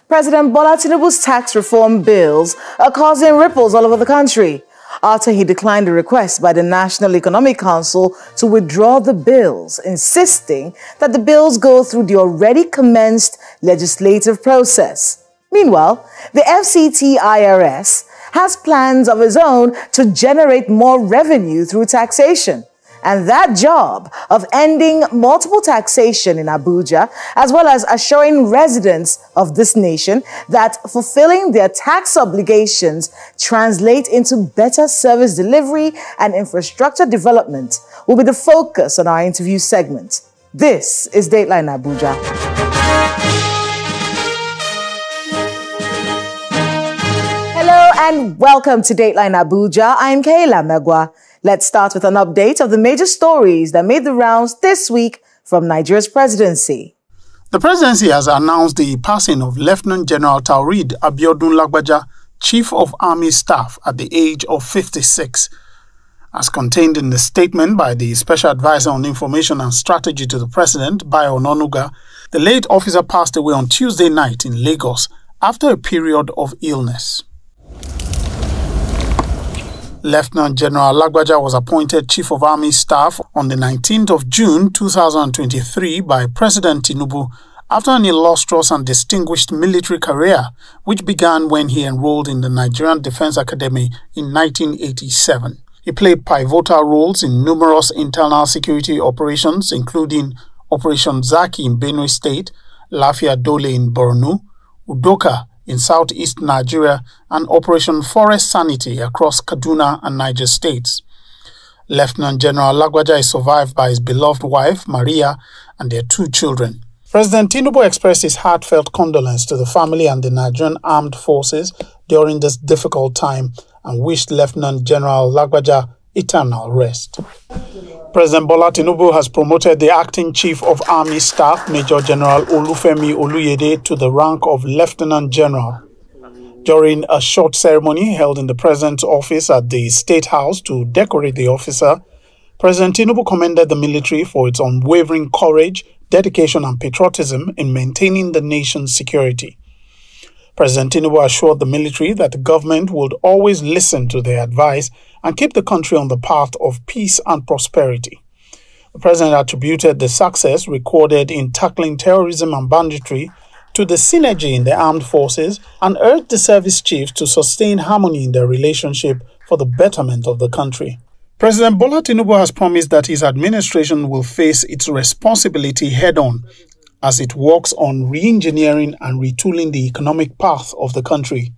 President Bola Tinubu's tax reform bills are causing ripples all over the country after he declined a request by the National Economic Council to withdraw the bills, insisting that the bills go through the already commenced legislative process. Meanwhile, the FCT IRS has plans of its own to generate more revenue through taxation. And that job of ending multiple taxation in Abuja, as well as assuring residents of this nation that fulfilling their tax obligations translate into better service delivery and infrastructure development, will be the focus on our interview segment. This is Dateline Abuja. Hello and welcome to Dateline Abuja. I'm Kayla Megwa. Let's start with an update of the major stories that made the rounds this week from Nigeria's presidency. The presidency has announced the passing of Lieutenant General Taoreed Abiodun Lagbaja, Chief of Army Staff, at the age of 56. As contained in the statement by the Special Advisor on Information and Strategy to the President, Bayo Ononuga, the late officer passed away on Tuesday night in Lagos after a period of illness. Lieutenant General Lagbaja was appointed Chief of Army Staff on the 19th of June 2023 by President Tinubu after an illustrious and distinguished military career, which began when he enrolled in the Nigerian Defense Academy in 1987. He played pivotal roles in numerous internal security operations, including Operation Zaki in Benue State, Lafia Dole in Borno, Udoka in southeast Nigeria, and Operation Forest Sanity across Kaduna and Niger states. Lieutenant General Lagbaja is survived by his beloved wife, Maria, and their 2 children. President Tinubu expressed his heartfelt condolence to the family and the Nigerian Armed Forces during this difficult time and wished Lieutenant General Lagbaja eternal rest. President Bola Tinubu has promoted the acting Chief of Army Staff, Major General Olufemi Oluyede, to the rank of Lieutenant General. During a short ceremony held in the President's office at the State House to decorate the officer, President Tinubu commended the military for its unwavering courage, dedication and patriotism in maintaining the nation's security. President Tinubu assured the military that the government would always listen to their advice and keep the country on the path of peace and prosperity. The president attributed the success recorded in tackling terrorism and banditry to the synergy in the armed forces and urged the service chiefs to sustain harmony in their relationship for the betterment of the country. President Bola Tinubu has promised that his administration will face its responsibility head-on as it works on re-engineering and retooling the economic path of the country.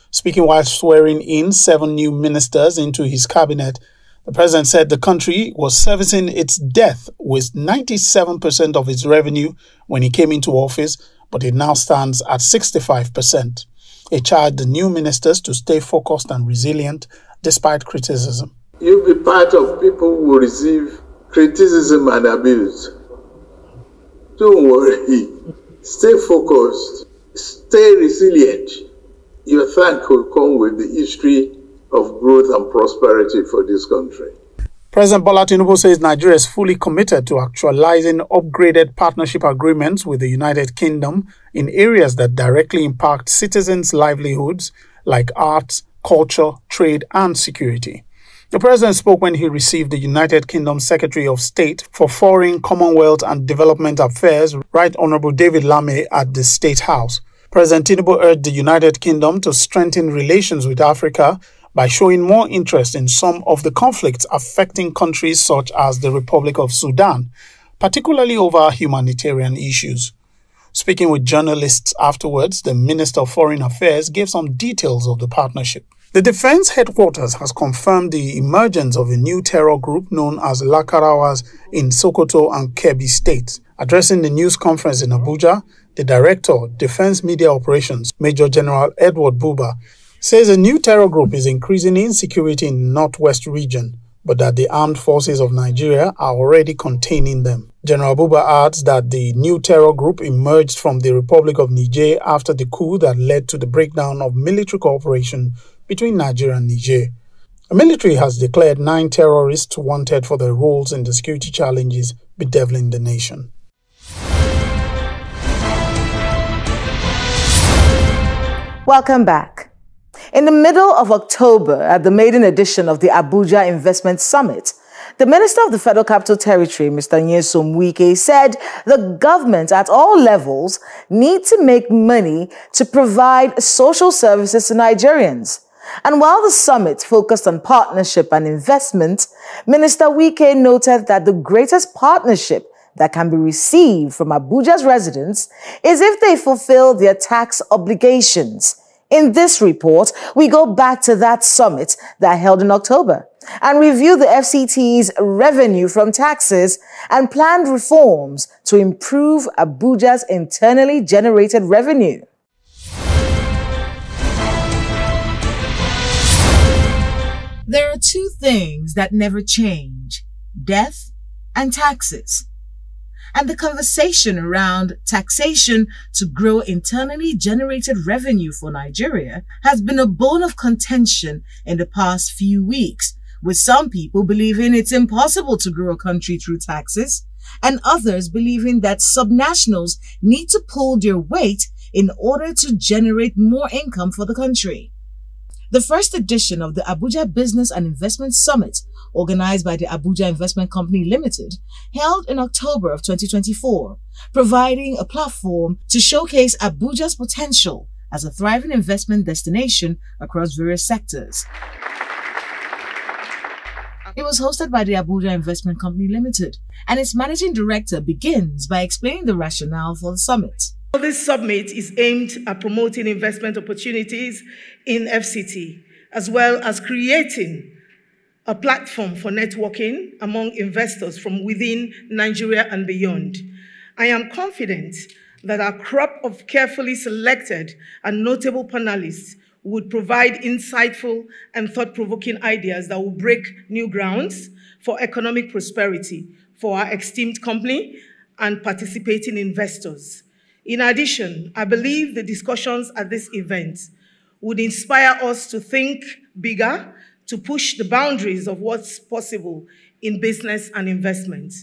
Speaking while swearing in 7 new ministers into his cabinet, the president said the country was servicing its debt with 97% of its revenue when he came into office, but it now stands at 65%. He charged the new ministers to stay focused and resilient despite criticism. You'll be part of people who will receive criticism and abuse. Don't worry. Stay focused. Stay resilient. Your thank will come with the history of growth and prosperity for this country. President Bola Tinubu says Nigeria is fully committed to actualizing upgraded partnership agreements with the United Kingdom in areas that directly impact citizens' livelihoods like arts, culture, trade and security. The president spoke when he received the United Kingdom Secretary of State for Foreign, Commonwealth and Development Affairs, Right Honourable David Lammy, at the State House. President Tinubu urged the United Kingdom to strengthen relations with Africa by showing more interest in some of the conflicts affecting countries such as the Republic of Sudan, particularly over humanitarian issues. Speaking with journalists afterwards, the Minister of Foreign Affairs gave some details of the partnership. The Defense Headquarters has confirmed the emergence of a new terror group known as Lakarawas in Sokoto and Kebbi states. Addressing the news conference in Abuja, the Director, Defense Media Operations, Major General Edward Buba, says a new terror group is increasing insecurity in the northwest region, but that the armed forces of Nigeria are already containing them. General Buba adds that the new terror group emerged from the Republic of Niger after the coup that led to the breakdown of military cooperation between Nigeria and Niger. The military has declared 9 terrorists wanted for their roles in the security challenges bedeviling the nation. Welcome back. In the middle of October, at the maiden edition of the Abuja Investment Summit, the Minister of the Federal Capital Territory, Mr. Nyesom Wike, said the government at all levels need to make money to provide social services to Nigerians. And while the summit focused on partnership and investment, Minister Wike noted that the greatest partnership that can be received from Abuja's residents is if they fulfill their tax obligations. In this report, we go back to that summit that held in October and review the FCT's revenue from taxes and planned reforms to improve Abuja's internally generated revenue. There are two things that never change: death and taxes. And the conversation around taxation to grow internally generated revenue for Nigeria has been a bone of contention in the past few weeks, with some people believing it's impossible to grow a country through taxes, and others believing that subnationals need to pull their weight in order to generate more income for the country. The first edition of the Abuja Business and Investment Summit, organized by the Abuja Investment Company Limited, held in October of 2024, providing a platform to showcase Abuja's potential as a thriving investment destination across various sectors. It was hosted by the Abuja Investment Company Limited, and its managing director begins by explaining the rationale for the summit. This summit is aimed at promoting investment opportunities in FCT, as well as creating a platform for networking among investors from within Nigeria and beyond. I am confident that our crop of carefully selected and notable panelists would provide insightful and thought-provoking ideas that will break new grounds for economic prosperity for our esteemed company and participating investors. In addition, I believe the discussions at this event would inspire us to think bigger, to push the boundaries of what's possible in business and investment.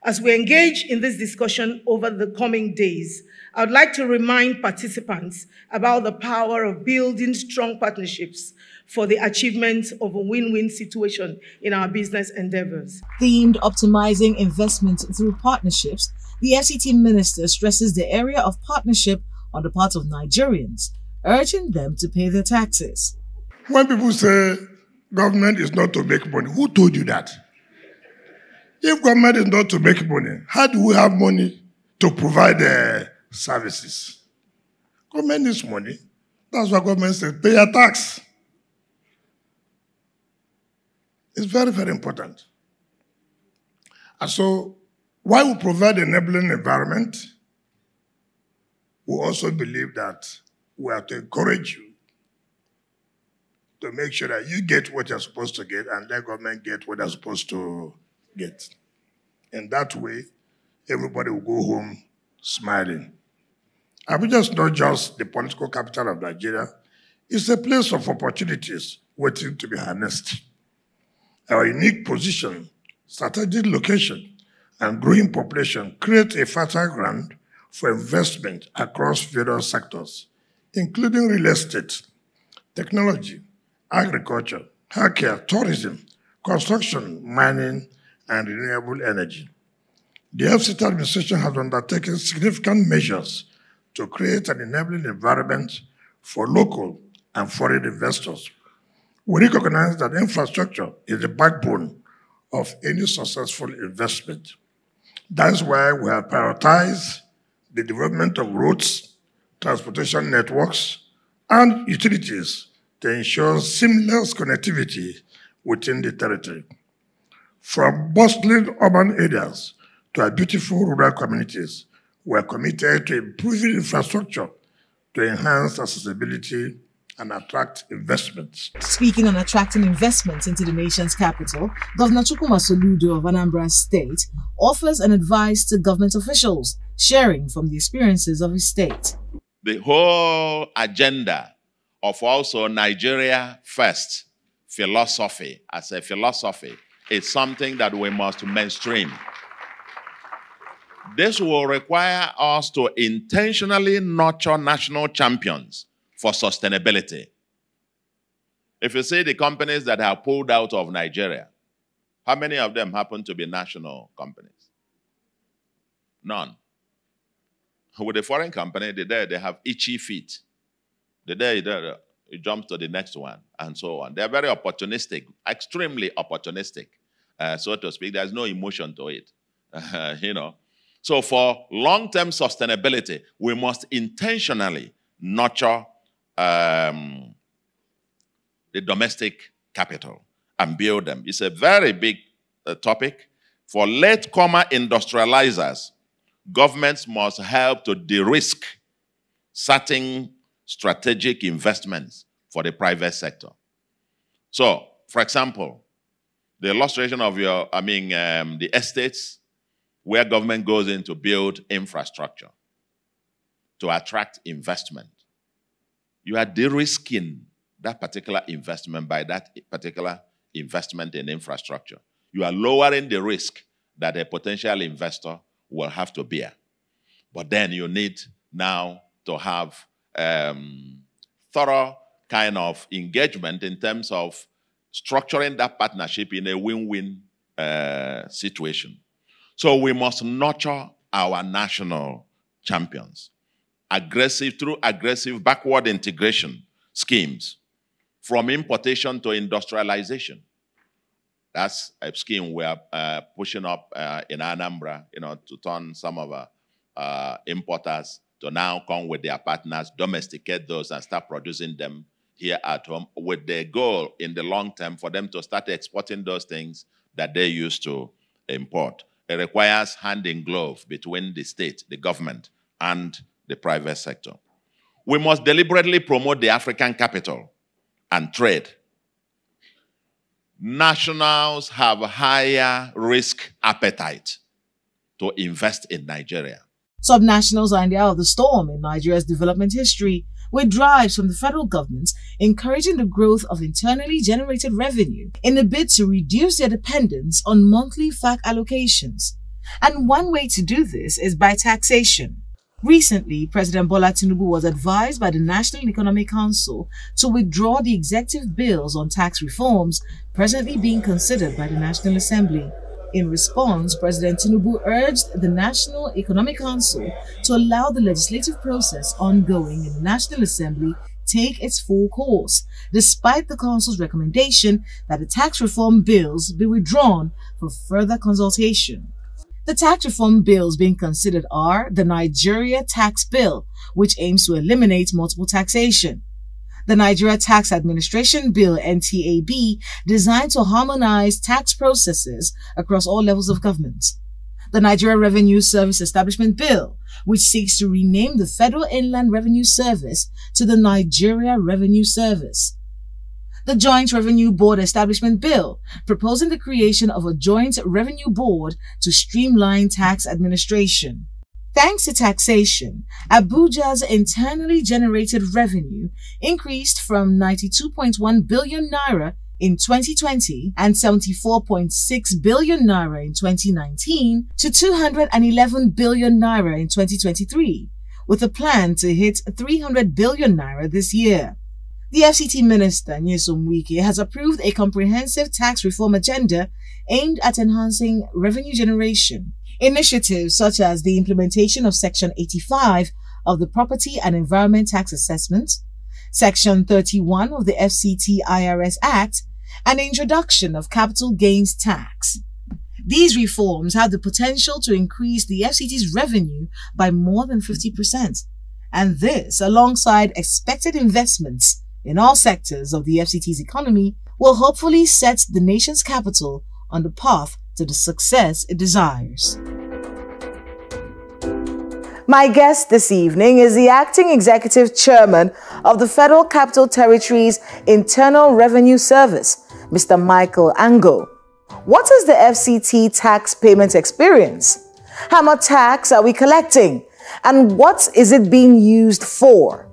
As we engage in this discussion over the coming days, I would like to remind participants about the power of building strong partnerships for the achievement of a win-win situation in our business endeavors. Themed optimizing investment through partnerships, the FCT minister stresses the area of partnership on the part of Nigerians, urging them to pay their taxes. When people say government is not to make money, who told you that? If government is not to make money, how do we have money to provide services? Government needs money. That's why government says pay your tax. It's very, very important. And so, while we provide an enabling environment, we also believe that we have to encourage you to make sure that you get what you're supposed to get and the government get what they're supposed to get. In that way, everybody will go home smiling. Abuja is not just the political capital of Nigeria. It's a place of opportunities waiting to be harnessed. Our unique position, strategic location, and growing population create a fertile ground for investment across various sectors, including real estate, technology, agriculture, healthcare, tourism, construction, mining, and renewable energy. The FCT administration has undertaken significant measures to create an enabling environment for local and foreign investors. We recognize that infrastructure is the backbone of any successful investment. That's why we have prioritized the development of roads, transportation networks, and utilities to ensure seamless connectivity within the territory. From bustling urban areas to our beautiful rural communities, we are committed to improving infrastructure to enhance accessibility and attract investments. Speaking on attracting investments into the nation's capital, Governor Chukwuma Soludo of Anambra State offers an advice to government officials, sharing from the experiences of his state. The whole agenda of also Nigeria First philosophy, as a philosophy, is something that we must mainstream. This will require us to intentionally nurture national champions for sustainability. If you see the companies that have pulled out of Nigeria, how many of them happen to be national companies? None. With a foreign company, they have itchy feet. The day it jumps to the next one, and so on. They're very opportunistic, extremely opportunistic, so to speak. There's no emotion to it, you know. So for long-term sustainability, we must intentionally nurture the domestic capital and build them. It's a very big topic. For latecomer industrializers, governments must help to de-risk certain strategic investments for the private sector. So, for example, the illustration of the estates where government goes in to build infrastructure to attract investment. You are de-risking that particular investment by that particular investment in infrastructure. You are lowering the risk that a potential investor will have to bear. But then you need now to have thorough kind of engagement in terms of structuring that partnership in a win-win situation. So we must nurture our national champions through aggressive backward integration schemes, from importation to industrialization. That's a scheme we are pushing up in Anambra, you know, to turn some of our importers to now come with their partners, domesticate those, and start producing them here at home, with the goal in the long term for them to start exporting those things that they used to import. It requires hand in glove between the state, the government, and the private sector. We must deliberately promote the African capital and trade. Nationals have a higher risk appetite to invest in Nigeria. Subnationals are in the eye of the storm in Nigeria's development history, with drives from the federal government encouraging the growth of internally generated revenue in a bid to reduce their dependence on monthly FAC allocations. And one way to do this is by taxation. Recently, President Bola Tinubu was advised by the National Economic Council to withdraw the executive bills on tax reforms presently being considered by the National Assembly. In response, President Tinubu urged the National Economic Council to allow the legislative process ongoing in the National Assembly take its full course, despite the Council's recommendation that the tax reform bills be withdrawn for further consultation. The tax reform bills being considered are the Nigeria Tax Bill, which aims to eliminate multiple taxation; the Nigeria Tax Administration Bill (NTAB), designed to harmonize tax processes across all levels of government; the Nigeria Revenue Service Establishment Bill, which seeks to rename the Federal Inland Revenue Service to the Nigeria Revenue Service; the Joint Revenue Board Establishment Bill, proposing the creation of a joint revenue board to streamline tax administration. Thanks to taxation, Abuja's internally generated revenue increased from 92.1 billion naira in 2020 and 74.6 billion naira in 2019 to 211 billion naira in 2023, with a plan to hit 300 billion naira this year. The FCT Minister, Nyesom Wike, has approved a comprehensive tax reform agenda aimed at enhancing revenue generation. Initiatives such as the implementation of Section 85 of the Property and Environment Tax Assessment, Section 31 of the FCT IRS Act, and the introduction of capital gains tax. These reforms have the potential to increase the FCT's revenue by more than 50%, and this, alongside expected investments in all sectors of the FCT's economy, will hopefully set the nation's capital on the path to the success it desires. My guest this evening is the Acting Executive Chairman of the Federal Capital Territory's Internal Revenue Service, Mr. Michael Ango. What is the FCT tax payment experience? How much tax are we collecting? And what is it being used for?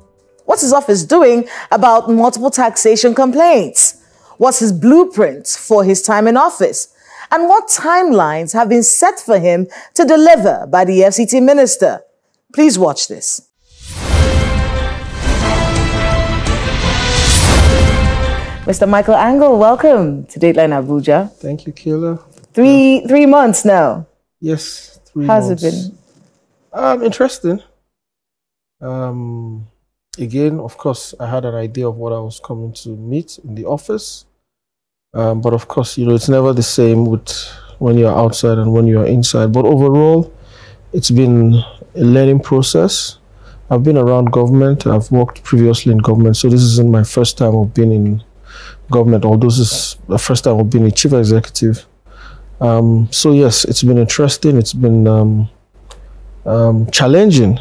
What's his office doing about multiple taxation complaints? What's his blueprint for his time in office? And what timelines have been set for him to deliver by the FCT Minister? Please watch this. Mr. Michael Angle, welcome to Dateline Abuja. Thank you, Kayla. Three months now. Yes, 3 How's months. it been? Interesting. Again, of course, I had an idea of what I was coming to meet in the office. But of course, it's never the same with when you're outside and when you're inside. But overall, it's been a learning process. I've been around government. I've worked previously in government, so this isn't my first time of being in government, although this is the first time of being a chief executive. So yes, it's been interesting. It's been challenging.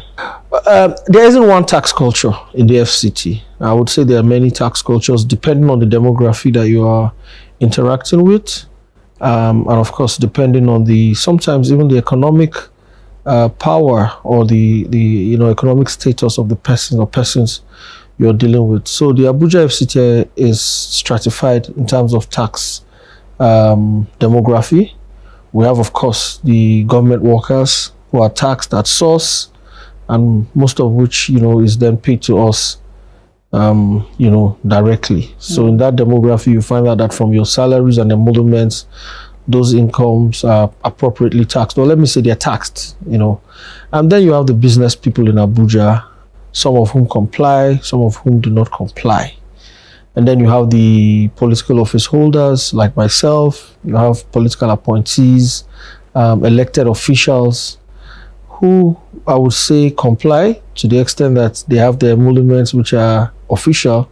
There isn't one tax culture in the FCT. I would say there are many tax cultures depending on the demography that you are interacting with, and of course depending on sometimes even the economic power or the economic status of the person or persons you're dealing with. So the Abuja FCT is stratified in terms of tax demography. We have, of course, the government workers who are taxed at source, and most of which is then paid to us directly. So in that demography, you find out that from your salaries and emoluments, those incomes are appropriately taxed, or let me say they're taxed, And then you have the business people in Abuja, some of whom comply, some of whom do not comply. And then you have the political office holders like myself, you have political appointees, elected officials who I would say comply to the extent that they have their emoluments which are official,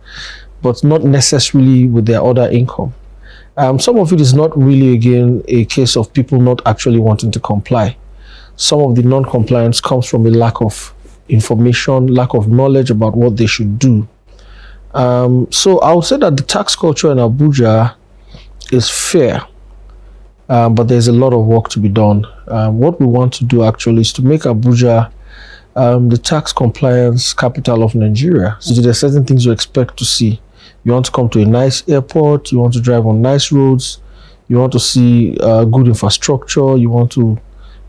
but not necessarily with their other income. Some of it is not really, again, a case of people not actually wanting to comply. Some of the non-compliance comes from a lack of information, lack of knowledge about what they should do. So I would say that the tax culture in Abuja is fair, but there's a lot of work to be done. What we want to do actually is to make Abuja the tax compliance capital of Nigeria. So there are certain things you expect to see. You want to come to a nice airport, you want to drive on nice roads, you want to see good infrastructure, you want to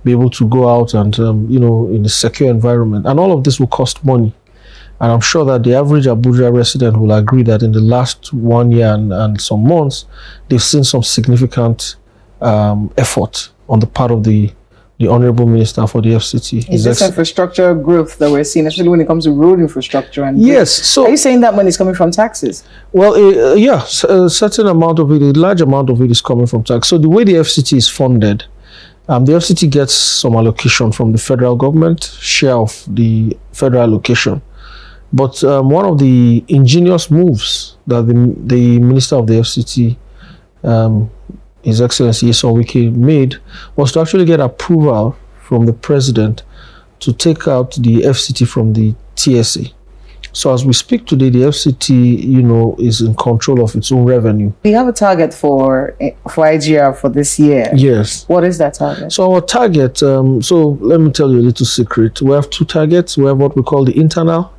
be able to go out and, in a secure environment. And all of this will cost money. And I'm sure that the average Abuja resident will agree that in the last 1 year and some months, they've seen some significant effort on the part of the Honorable Minister for the FCT. Is this infrastructure growth that we're seeing, especially when it comes to road infrastructure? And yes. So are you saying that money is coming from taxes? Well, yeah, a certain amount of it, a large amount of it is coming from tax. So the way the FCT is funded, the FCT gets some allocation from the federal government, share of the federal allocation. But one of the ingenious moves that the Minister of the FCT, His Excellency Yeson Wike, made was to actually get approval from the President to take out the FCT from the TSA. So as we speak today, the FCT, is in control of its own revenue. We have a target for IGR for this year. Yes. What is that target? So our target, so let me tell you a little secret. We have two targets. We have what we call the internal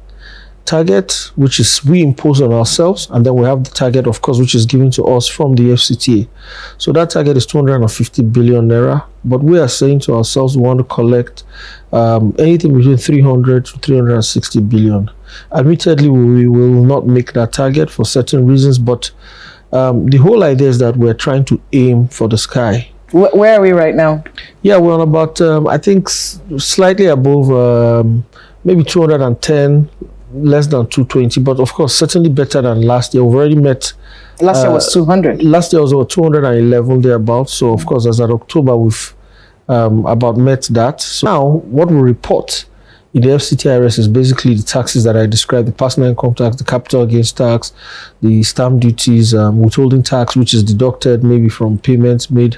target, which is we impose on ourselves, and then we have the target, of course, which is given to us from the FCTA. So that target is 250 billion naira, but we are saying to ourselves we want to collect anything between 300 to 360 billion. Admittedly, we will not make that target for certain reasons, but the whole idea is that we're trying to aim for the sky. Where are we right now? Yeah, we're on about, I think, slightly above maybe 210, less than 220, but of course certainly better than last year. We've already met. Last year was 200. Last year was about 211 thereabouts. So of course, as at October, we've about met that. So now what we report in the FCT IRS is basically the taxes that I described: the personal income tax, the capital gains tax, the stamp duties, withholding tax, which is deducted maybe from payments made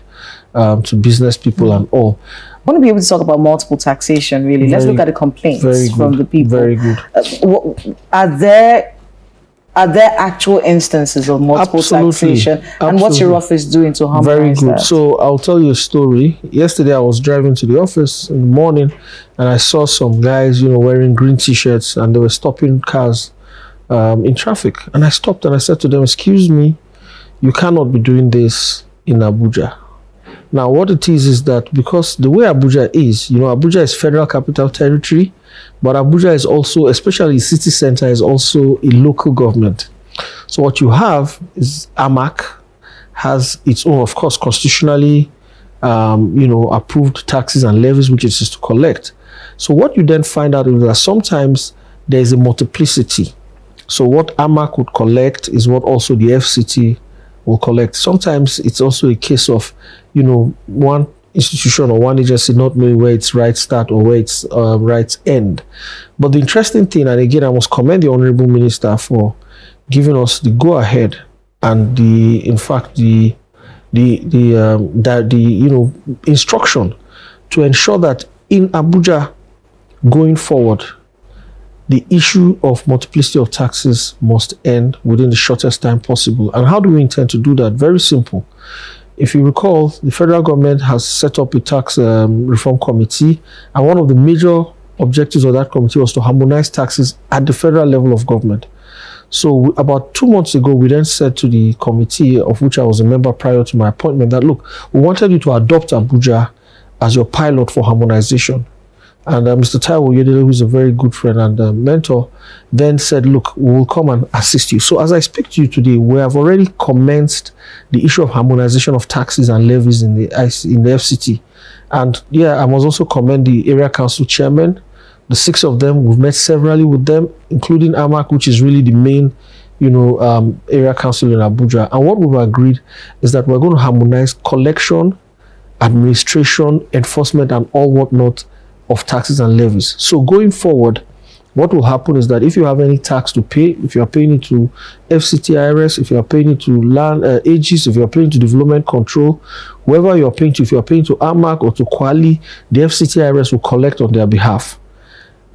to business people and all. I want to be able to talk about multiple taxation, really. Let's look at the complaints from the people. Very good. Are there actual instances of multiple taxation? And what's your office doing to harmonize Very good. that? So I'll tell you a story. Yesterday, I was driving to the office in the morning, and I saw some guys, wearing green T-shirts, and they were stopping cars in traffic. And I stopped and I said to them, "Excuse me, you cannot be doing this in Abuja." Now, what it is that because the way Abuja is, Abuja is federal capital territory, but Abuja is also, especially city center, is also a local government. So what you have is AMAC has its own, of course, constitutionally approved taxes and levies which it is to collect. So what you then find out is that sometimes there is a multiplicity. So what AMAC would collect is what also the FCT will collect. Sometimes it's also a case of, one institution or one agency not knowing where its rights start or where its rights end. But the interesting thing, and again, I must commend the Honorable Minister for giving us the go-ahead and the instruction to ensure that in Abuja going forward, the issue of multiplicity of taxes must end within the shortest time possible. And how do we intend to do that? Very simple. If you recall, the federal government has set up a tax reform committee, and one of the major objectives of that committee was to harmonize taxes at the federal level of government. So about 2 months ago, we then said to the committee, of which I was a member prior to my appointment, that look, we wanted you to adopt Abuja as your pilot for harmonization. And Mr. Taiwo Yedele, who is a very good friend and mentor, then said, look, we will come and assist you. So as I speak to you today, we have already commenced the issue of harmonization of taxes and levies in the FCT. And yeah, I must also commend the area council chairman. The 6 of them, we've met severally with them, including AMAC, which is really the main, area council in Abuja. And what we've agreed is that we're going to harmonize collection, administration, enforcement, and all whatnot of taxes and levies. So going forward, what will happen is that if you have any tax to pay, if you are paying it to FCT IRS, if you are paying it to land AGs, if you are paying to development control, whoever you are paying to, if you are paying to AMAC or to Kwali, the FCT IRS will collect on their behalf.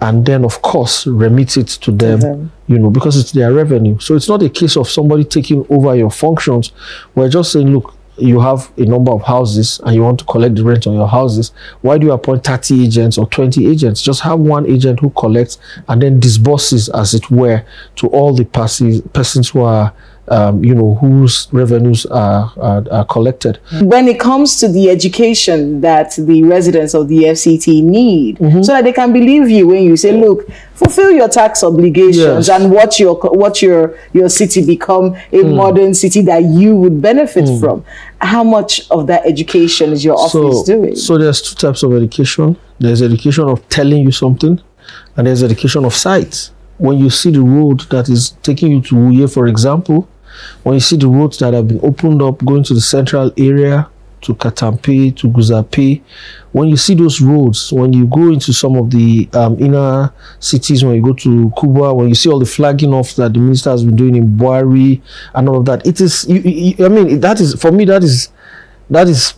And then, of course, remit it to them, because it's their revenue. So it's not a case of somebody taking over your functions. We're just saying, look, you have a number of houses and you want to collect the rent on your houses. Why do you appoint 30 agents or 20 agents? Just have one agent who collects and then disburses, as it were, to all the persons who are whose revenues are collected. When it comes to the education that the residents of the FCT need, so that they can believe you when you say, look, fulfill your tax obligations and watch your city become a modern city that you would benefit from. How much of that education is your office doing? So there's 2 types of education. There's education of telling you something, and there's education of sight. When you see the road that is taking you to Uye, for example, when you see the roads that have been opened up going to the central area, to Katampe, to Guzape, when you see those roads, when you go into some of the inner cities, when you go to Kuba, when you see all the flagging off that the minister has been doing in Buari and all of that, it is, that is, for me, that is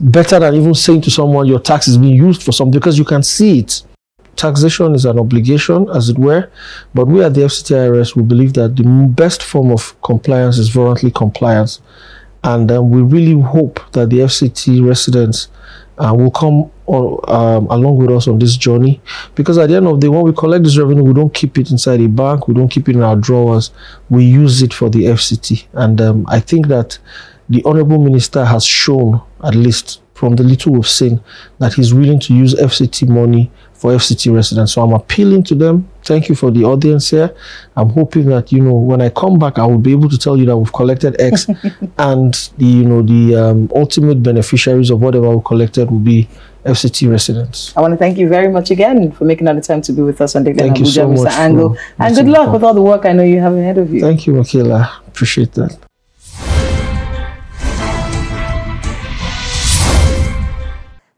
better than even saying to someone your tax is being used for something, because you can see it. Taxation is an obligation, as it were, but we at the FCT IRS, we believe that the best form of compliance is voluntary compliance, and we really hope that the FCT residents will come along with us on this journey, because at the end of the day, when we collect this revenue, we don't keep it inside a bank, we don't keep it in our drawers, we use it for the FCT. And I think that the Honorable Minister has shown, at least from the little we've seen, that he's willing to use FCT money for FCT residents. So I'm appealing to them. Thank you for the audience here. I'm hoping that, when I come back, I will be able to tell you that we've collected X and the ultimate beneficiaries of whatever we collected will be FCT residents. I want to thank you very much again for making out the time to be with us on Dateline Thank you so Abuja, much, Mr. Angle. And good luck with all the work I know you have ahead of you. Thank you, Michaela. Appreciate that.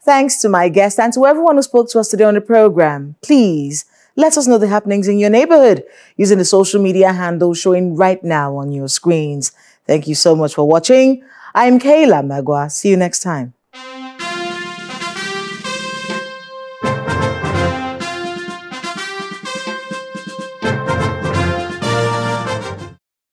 Thanks to my guest and to everyone who spoke to us today on the program. Please let us know the happenings in your neighborhood using the social media handles showing right now on your screens. Thank you so much for watching. I'm Kayla Magwa. See you next time.